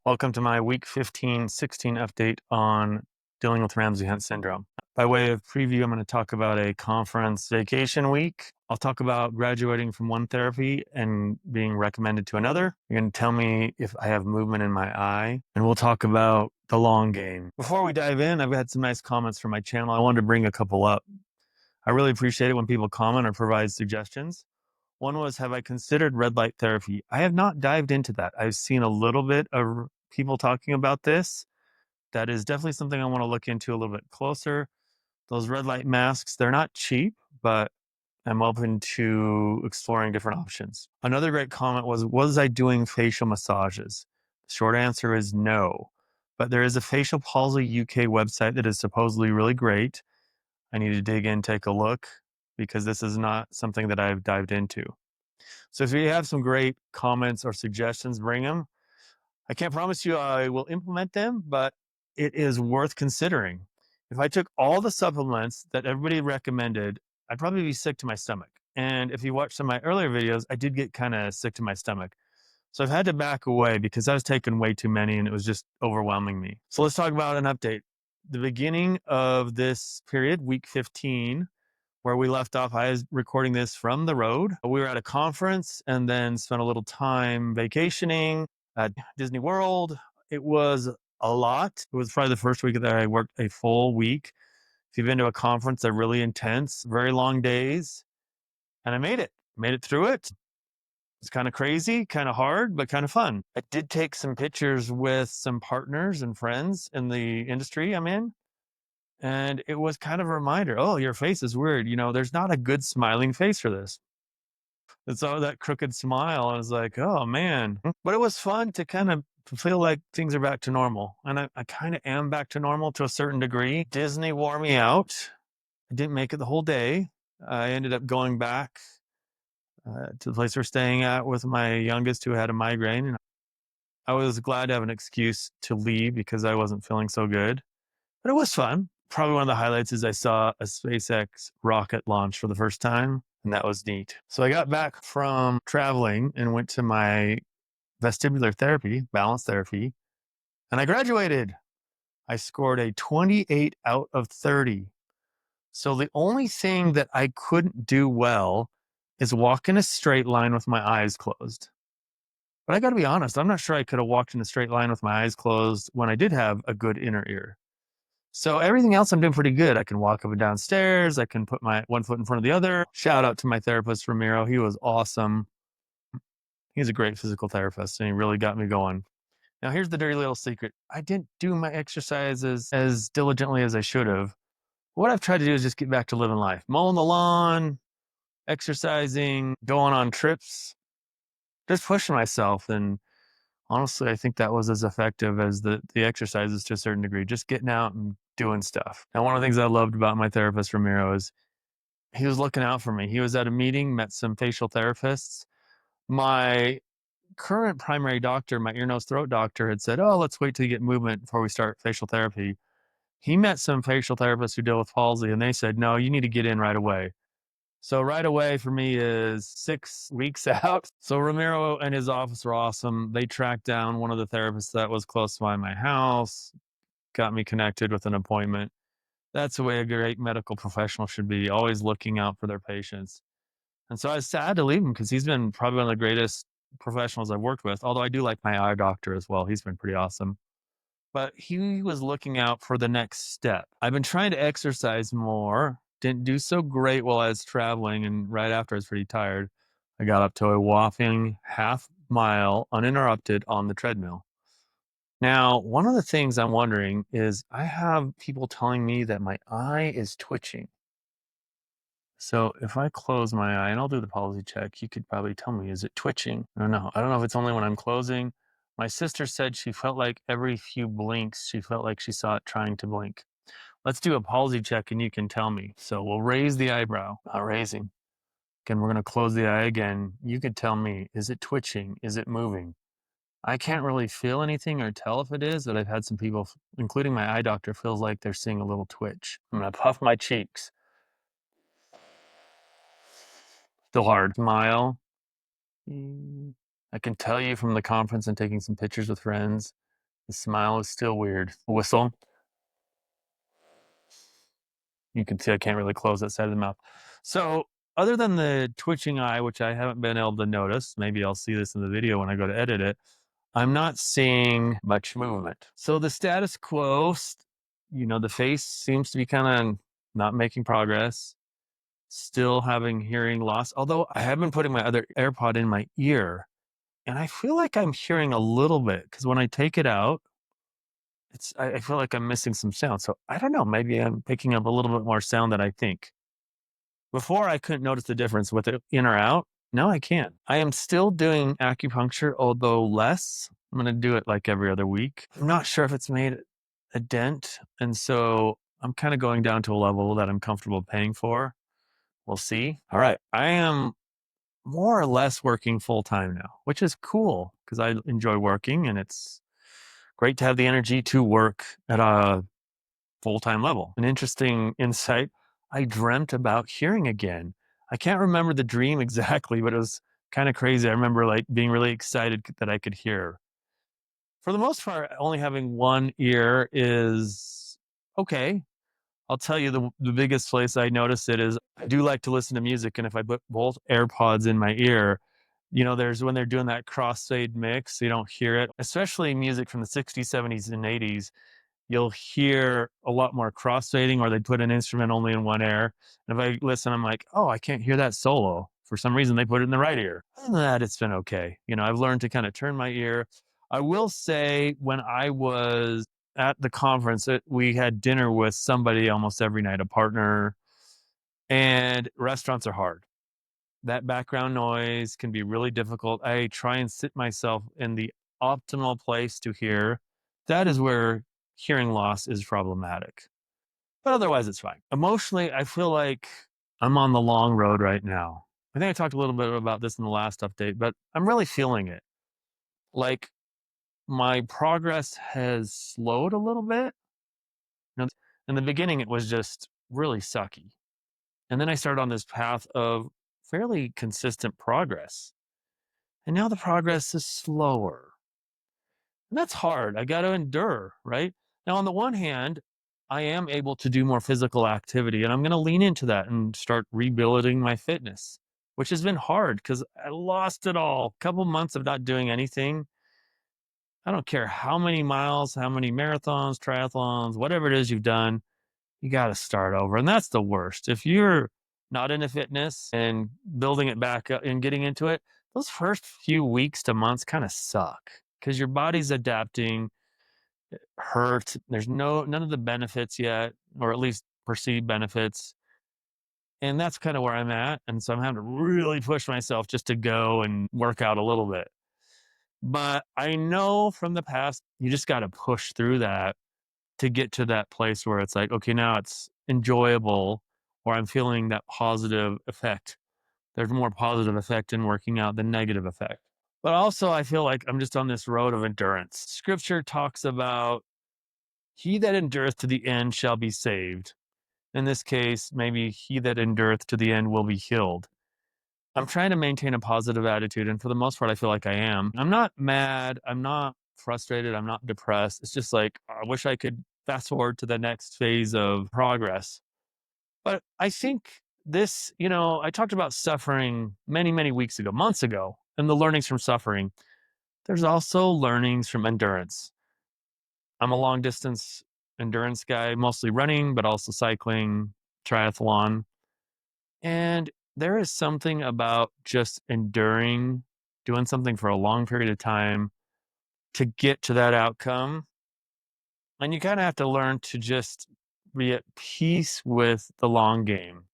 Welcome to my week 15-16 update on dealing with Ramsay Hunt Syndrome. By way of preview, I'm going to talk about a conference vacation week. I'll talk about graduating from one therapy and being recommended to another. You're going to tell me if I have movement in my eye, and we'll talk about the long game. Before we dive in, I've had some nice comments from my channel. I wanted to bring a couple up. I really appreciate it when people comment or provide suggestions. One was, have I considered red light therapy? I have not dived into that. I've seen a little bit of people talking about this. That is definitely something I want to look into a little bit closer. Those red light masks, they're not cheap, but I'm open to exploring different options. Another great comment was I doing facial massages? The short answer is no. But there is a Facial Palsy UK website that is supposedly really great. I need to dig in, take a look, because this is not something that I've dived into. So if you have some great comments or suggestions, bring them. I can't promise you I will implement them, but it is worth considering. If I took all the supplements that everybody recommended, I'd probably be sick to my stomach. And if you watch some of my earlier videos, I did get kind of sick to my stomach. So I've had to back away because I was taking way too many and it was just overwhelming me. So let's talk about an update. The beginning of this period, week 15, where we left off, I was recording this from the road. We were at a conference and then spent a little time vacationing at Disney World. It was a lot. It was probably the first week that I worked a full week. If you've been to a conference, they're really intense, very long days. And I made it through it. It's kind of crazy, kind of hard, but kind of fun. I did take some pictures with some partners and friends in the industry I'm in. And it was kind of a reminder, oh, your face is weird. There's not a good smiling face for this. It's all that crooked smile. I was like, oh man. But it was fun to kind of feel like things are back to normal. And I kind of am back to normal to a certain degree. Disney wore me out. I didn't make it the whole day. I ended up going back to the place we're staying at with my youngest who had a migraine. And I was glad to have an excuse to leave because I wasn't feeling so good. But it was fun. Probably one of the highlights is I saw a SpaceX rocket launch for the first time, and that was neat. So I got back from traveling and went to my vestibular therapy, balance therapy, and I graduated. I scored a 28 out of 30. So the only thing that I couldn't do well is walk in a straight line with my eyes closed. But I got to be honest, I'm not sure I could have walked in a straight line with my eyes closed when I did have a good inner ear. So everything else I'm doing pretty good. I can walk up and down stairs. I can put my one foot in front of the other. Shout out to my therapist, Ramiro. He was awesome. He's a great physical therapist and he really got me going. Now, here's the dirty little secret. I didn't do my exercises as diligently as I should have. What I've tried to do is just get back to living life, mowing the lawn, exercising, going on trips, just pushing myself. And honestly, I think that was as effective as the exercises to a certain degree, just getting out and doing stuff. And one of the things I loved about my therapist, Ramiro, is he was looking out for me. He was at a meeting, met some facial therapists. My current primary doctor, my ear, nose, throat doctor, had said, oh, let's wait till you get movement before we start facial therapy. He met some facial therapists who deal with palsy, and they said, no, you need to get in right away. So right away for me is 6 weeks out. So Ramiro and his office were awesome. They tracked down one of the therapists that was close by my house, got me connected with an appointment. That's the way a great medical professional should be, always looking out for their patients. And so I was sad to leave him because he's been probably one of the greatest professionals I've worked with, although I do like my eye doctor as well. He's been pretty awesome. But he was looking out for the next step. I've been trying to exercise more. Didn't do so great while I was traveling, and right after I was pretty tired. I got up to a whopping half mile uninterrupted on the treadmill. Now, one of the things I'm wondering is I have people telling me that my eye is twitching. So if I close my eye and I'll do the palsy check, you could probably tell me, is it twitching? I don't know. I don't know if it's only when I'm closing. My sister said she felt like every few blinks, she felt like she saw it trying to blink. Let's do a palsy check and you can tell me. So we'll raise the eyebrow, not raising. Again, we're going to close the eye again. You could tell me, is it twitching? Is it moving? I can't really feel anything or tell if it is, but I've had some people, including my eye doctor, feels like they're seeing a little twitch. I'm going to puff my cheeks. Still hard. Smile. I can tell you from the conference and taking some pictures with friends, The smile is still weird. Whistle. You can see I can't really close that side of the mouth. So, other than the twitching eye, which I haven't been able to notice, maybe I'll see this in the video when I go to edit it. I'm not seeing much movement. So the status quo, the face seems to be kind of not making progress, still having hearing loss. Although I have been putting my other AirPod in my ear and I feel like I'm hearing a little bit because when I take it out, I feel like I'm missing some sound. So I don't know. Maybe I'm picking up a little bit more sound than I think. Before I couldn't notice the difference with it in or out. Now I can. I am still doing acupuncture, although less. I'm going to do it like every other week. I'm not sure if it's made a dent. And so I'm kind of going down to a level that I'm comfortable paying for. We'll see. All right. I am more or less working full time now, which is cool because I enjoy working and it's great to have the energy to work at a full-time level. An interesting insight, I dreamt about hearing again. I can't remember the dream exactly, but it was kind of crazy. I remember like being really excited that I could hear. For the most part, only having one ear is okay. I'll tell you the biggest place I notice it is I do like to listen to music. And if I put both AirPods in my ear, there's when they're doing that crossfade mix, so you don't hear it, especially music from the 60s, 70s, and 80s. You'll hear a lot more crossfading or they put an instrument only in one ear. And if I listen, I'm like, oh, I can't hear that solo. For some reason, they put it in the right ear. Other than that, it's been okay. I've learned to kind of turn my ear. I will say when I was at the conference, we had dinner with somebody almost every night, a partner, and restaurants are hard. That background noise can be really difficult. I try and sit myself in the optimal place to hear. That is where hearing loss is problematic. But otherwise, it's fine. Emotionally, I feel like I'm on the long road right now. I think I talked a little bit about this in the last update, but I'm really feeling it. Like my progress has slowed a little bit. In the beginning, it was just really sucky. And then I started on this path of fairly consistent progress. And now the progress is slower. And that's hard. I got to endure, right? Now, on the one hand, I am able to do more physical activity, and I'm going to lean into that and start rebuilding my fitness, which has been hard because I lost it all. A couple months of not doing anything. I don't care how many miles, how many marathons, triathlons, whatever it is you've done, you got to start over. And that's the worst. If you're not into fitness and building it back up and getting into it, those first few weeks to months kind of suck because your body's adapting, hurt. There's none of the benefits yet, or at least perceived benefits. And that's kind of where I'm at. And so I'm having to really push myself just to go and work out a little bit. But I know from the past, you just got to push through that to get to that place where it's like, okay, now it's enjoyable, or I'm feeling that positive effect. There's more positive effect in working out than negative effect. But also, I feel like I'm just on this road of endurance. Scripture talks about he that endureth to the end shall be saved. In this case, maybe he that endureth to the end will be healed. I'm trying to maintain a positive attitude. And for the most part, I feel like I am. I'm not mad. I'm not frustrated. I'm not depressed. It's just like, I wish I could fast forward to the next phase of progress. But I think this, I talked about suffering many, many weeks ago, months ago, and the learnings from suffering. There's also learnings from endurance. I'm a long distance endurance guy, mostly running, but also cycling, triathlon. And there is something about just enduring, doing something for a long period of time to get to that outcome. And you kind of have to learn to just be at peace with the long game.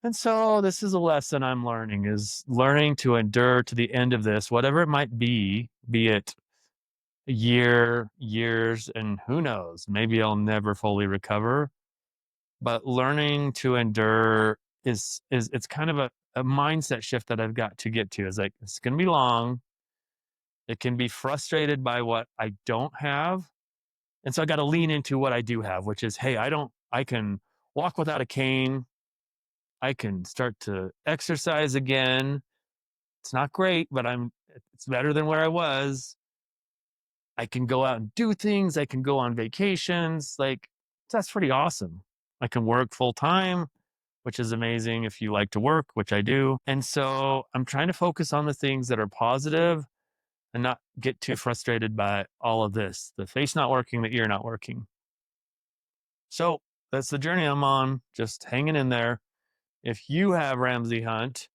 And so this is a lesson I'm learning is learning to endure to the end of this, whatever it might be it a year, years, and who knows, maybe I'll never fully recover. But learning to endure is it's kind of a mindset shift that I've got to get to. Is like it's gonna be long. It can be frustrated by what I don't have. And so I got to lean into what I do have, which is, hey, I can walk without a cane. I can start to exercise again. It's not great, but it's better than where I was. I can go out and do things. I can go on vacations. Like, that's pretty awesome. I can work full time, which is amazing if you like to work, which I do. And so I'm trying to focus on the things that are positive and not get too frustrated by all of this, the face not working, the ear not working. So that's the journey I'm on, just hanging in there. If you have Ramsay Hunt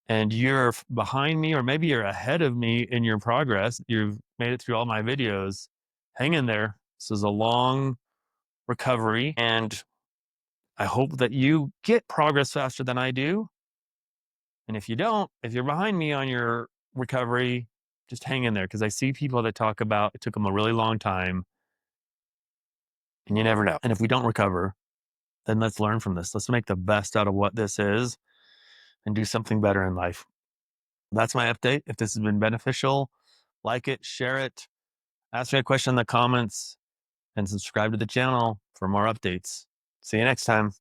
and you're behind me, or maybe you're ahead of me in your progress, you've made it through all my videos, hang in there. This is a long recovery, and I hope that you get progress faster than I do. And if you don't, if you're behind me on your recovery, just hang in there, because I see people that talk about it took them a really long time, and you never know. And if we don't recover, then let's learn from this. Let's make the best out of what this is and do something better in life. That's my update. If this has been beneficial, like it, share it, ask me a question in the comments, and subscribe to the channel for more updates. See you next time.